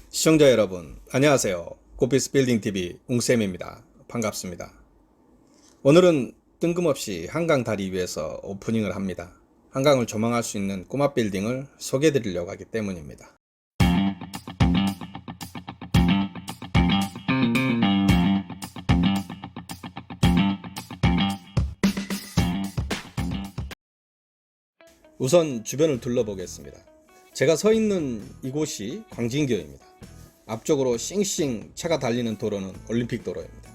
시청자 여러분, 안녕하세요. 고피스 빌딩TV 웅쌤입니다. 반갑습니다. 오늘은 뜬금없이 한강 다리 위에서 오프닝을 합니다. 한강을 조망할 수 있는 꼬마 빌딩을 소개해 드리려고 하기 때문입니다. 우선 주변을 둘러보겠습니다. 제가 서 있는 이곳이 광진교입니다. 앞쪽으로 싱싱 차가 달리는 도로는 올림픽 도로입니다.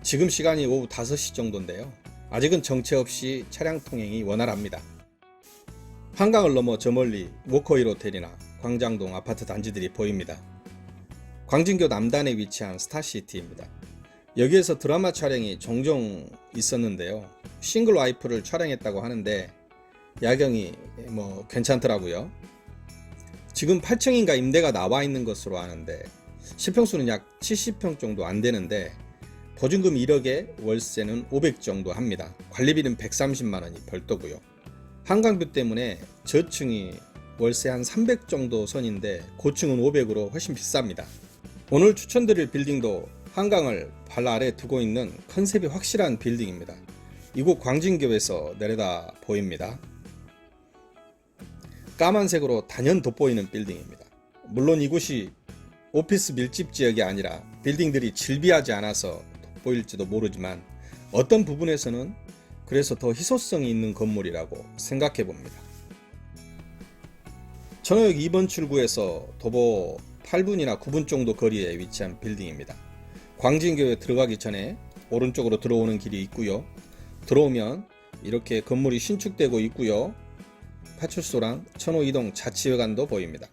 지금 시간이 오후 5시 정도인데요. 아직은 정체 없이 차량 통행이 원활합니다. 한강을 넘어 저 멀리 워커힐 호텔이나 광장동 아파트 단지들이 보입니다. 광진교 남단에 위치한 스타시티입니다. 여기에서 드라마 촬영이 종종 있었는데요. 싱글 와이프를 촬영했다고 하는데 야경이 괜찮더라고요. 지금 8층인가 임대가 나와 있는 것으로 아는데 실평수는 약 70평 정도 안 되는데 보증금 1억에 월세는 500 정도 합니다. 관리비는 130만 원이 별도고요. 한강뷰 때문에 저층이 월세 한 300 정도 선인데 고층은 500으로 훨씬 비쌉니다. 오늘 추천드릴 빌딩도 한강을 발 아래 두고 있는 컨셉이 확실한 빌딩입니다. 이곳 광진교에서 내려다 보입니다. 까만색으로 단연 돋보이는 빌딩입니다. 물론 이곳이 오피스 밀집 지역이 아니라 빌딩들이 질비하지 않아서 돋보일지도 모르지만 어떤 부분에서는 그래서 더 희소성이 있는 건물이라고 생각해 봅니다. 천호역 2번 출구에서 도보 8분이나 9분 정도 거리에 위치한 빌딩입니다. 광진교에 들어가기 전에 오른쪽으로 들어오는 길이 있고요. 들어오면 이렇게 건물이 신축되고 있고요. 파출소랑 천호 2동 자치회관도 보입니다.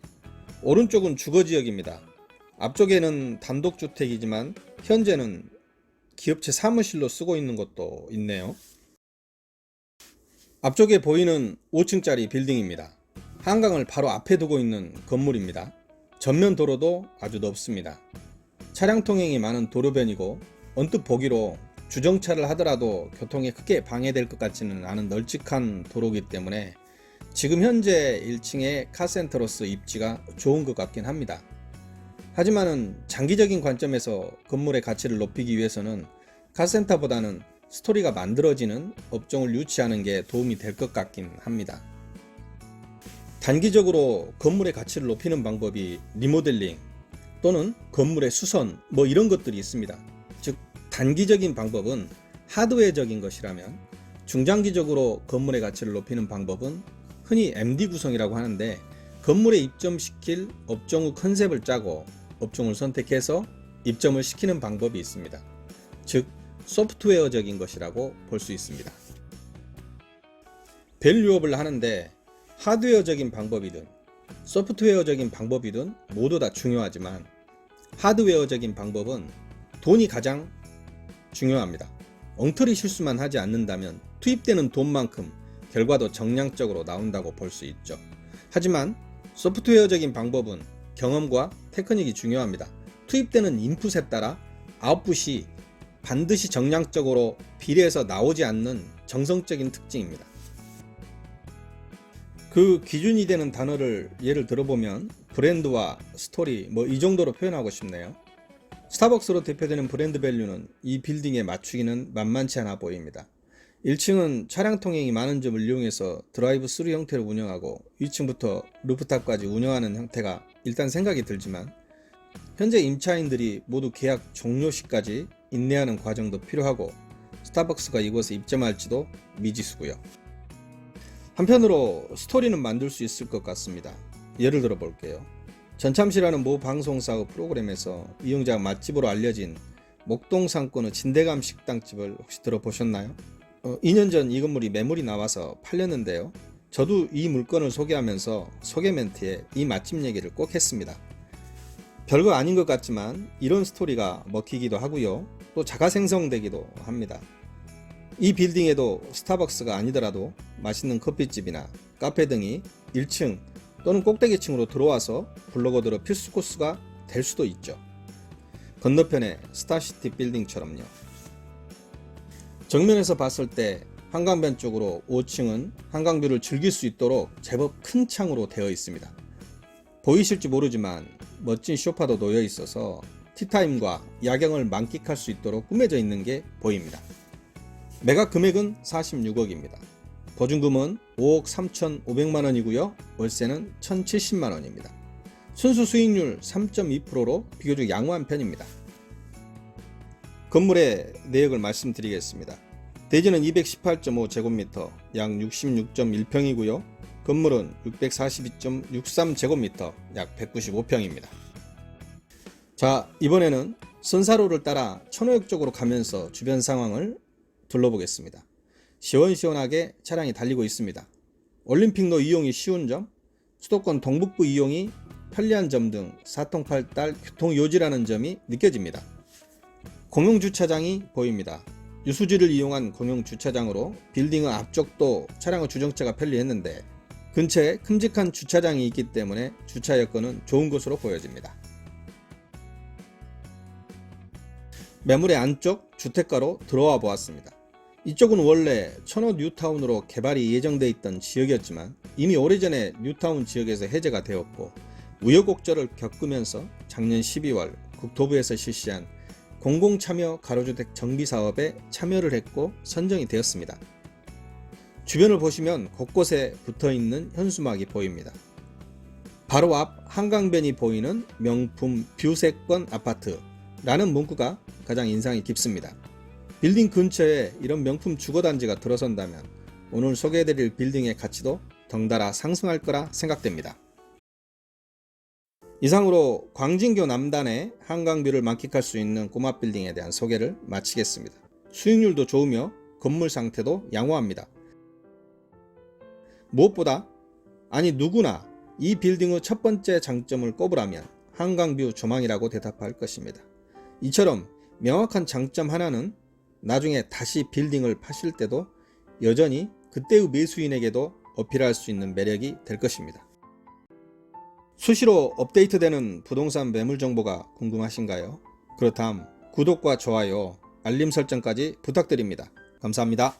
오른쪽은 주거지역입니다. 앞쪽에는 단독주택이지만 현재는 기업체 사무실로 쓰고 있는 것도 있네요. 앞쪽에 보이는 5층짜리 빌딩입니다. 한강을 바로 앞에 두고 있는 건물입니다. 전면 도로도 아주 넓습니다. 차량 통행이 많은 도로변이고 언뜻 보기로 주정차를 하더라도 교통에 크게 방해될 것 같지는 않은 널찍한 도로이기 때문에 지금 현재 1층의 카센터로서 입지가 좋은 것 같긴 합니다. 하지만은 장기적인 관점에서 건물의 가치를 높이기 위해서는 카센터보다는 스토리가 만들어지는 업종을 유치하는 게 도움이 될 것 같긴 합니다. 단기적으로 건물의 가치를 높이는 방법이 리모델링 또는 건물의 수선 이런 것들이 있습니다. 즉 단기적인 방법은 하드웨어적인 것이라면 중장기적으로 건물의 가치를 높이는 방법은 흔히 MD 구성이라고 하는데 건물에 입점시킬 업종의 컨셉을 짜고 업종을 선택해서 입점을 시키는 방법이 있습니다. 즉 소프트웨어적인 것이라고 볼 수 있습니다. 밸류업을 하는데 하드웨어적인 방법이든 소프트웨어적인 방법이든 모두 다 중요하지만 하드웨어적인 방법은 돈이 가장 중요합니다. 엉터리 실수만 하지 않는다면 투입되는 돈만큼 결과도 정량적으로 나온다고 볼 수 있죠. 하지만 소프트웨어적인 방법은 경험과 테크닉이 중요합니다. 투입되는 인풋에 따라 아웃풋이 반드시 정량적으로 비례해서 나오지 않는 정성적인 특징입니다. 그 기준이 되는 단어를 예를 들어보면 브랜드와 스토리 이 정도로 표현하고 싶네요. 스타벅스로 대표되는 브랜드 밸류는 이 빌딩에 맞추기는 만만치 않아 보입니다. 1층은 차량 통행이 많은 점을 이용해서 드라이브 스루 형태로 운영하고 2층부터 루프탑까지 운영하는 형태가 일단 생각이 들지만 현재 임차인들이 모두 계약 종료 시까지 인내하는 과정도 필요하고 스타벅스가 이곳에 입점할지도 미지수고요. 한편으로 스토리는 만들 수 있을 것 같습니다. 예를 들어 볼게요. 전참시라는 모 방송사의 프로그램에서 이용자가 맛집으로 알려진 목동 상권의 진대감 식당집을 혹시 들어보셨나요? 2년 전 이 건물이 매물이 나와서 팔렸는데요. 저도 이 물건을 소개하면서 소개 멘트에 이 맛집 얘기를 꼭 했습니다. 별거 아닌 것 같지만 이런 스토리가 먹히기도 하고요. 또 자가 생성되기도 합니다. 이 빌딩에도 스타벅스가 아니더라도 맛있는 커피집이나 카페 등이 1층 또는 꼭대기층으로 들어와서 블로거들의 필수 코스가 될 수도 있죠. 건너편의 스타시티 빌딩처럼요. 정면에서 봤을 때 한강변 쪽으로 5층은 한강뷰를 즐길 수 있도록 제법 큰 창으로 되어 있습니다. 보이실지 모르지만 멋진 소파도 놓여 있어서 티타임과 야경을 만끽할 수 있도록 꾸며져 있는 게 보입니다. 매각 금액은 46억입니다. 보증금은 5억 3,500만원이고요. 월세는 1,070만원입니다. 순수 수익률 3.2%로 비교적 양호한 편입니다. 건물의 내역을 말씀드리겠습니다. 대지는 218.5제곱미터, 약 66.1평이고요. 건물은 642.63제곱미터, 약 195평입니다. 자, 이번에는 선사로를 따라 천호역 쪽으로 가면서 주변 상황을 둘러보겠습니다. 시원시원하게 차량이 달리고 있습니다. 올림픽로 이용이 쉬운 점, 수도권 동북부 이용이 편리한 점 등 사통팔달 교통요지라는 점이 느껴집니다. 공용주차장이 보입니다. 유수지를 이용한 공용주차장으로 빌딩의 앞쪽도 차량의 주정차가 편리했는데 근처에 큼직한 주차장이 있기 때문에 주차 여건은 좋은 것으로 보여집니다. 매물의 안쪽 주택가로 들어와 보았습니다. 이쪽은 원래 천호 뉴타운으로 개발이 예정돼 있던 지역이었지만 이미 오래전에 뉴타운 지역에서 해제가 되었고 우여곡절을 겪으면서 작년 12월 국토부에서 실시한 공공참여 가로주택 정비사업에 참여를 했고 선정이 되었습니다. 주변을 보시면 곳곳에 붙어있는 현수막이 보입니다. 바로 앞 한강변이 보이는 명품 뷰세권 아파트라는 문구가 가장 인상이 깊습니다. 빌딩 근처에 이런 명품 주거단지가 들어선다면 오늘 소개해드릴 빌딩의 가치도 덩달아 상승할 거라 생각됩니다. 이상으로 광진교 남단의 한강뷰를 만끽할 수 있는 꼬마 빌딩에 대한 소개를 마치겠습니다. 수익률도 좋으며 건물 상태도 양호합니다. 무엇보다 누구나 이 빌딩의 첫 번째 장점을 꼽으라면 한강뷰 조망이라고 대답할 것입니다. 이처럼 명확한 장점 하나는 나중에 다시 빌딩을 파실 때도 여전히 그때의 매수인에게도 어필할 수 있는 매력이 될 것입니다. 수시로 업데이트되는 부동산 매물 정보가 궁금하신가요? 그렇다면 구독과 좋아요, 알림 설정까지 부탁드립니다. 감사합니다.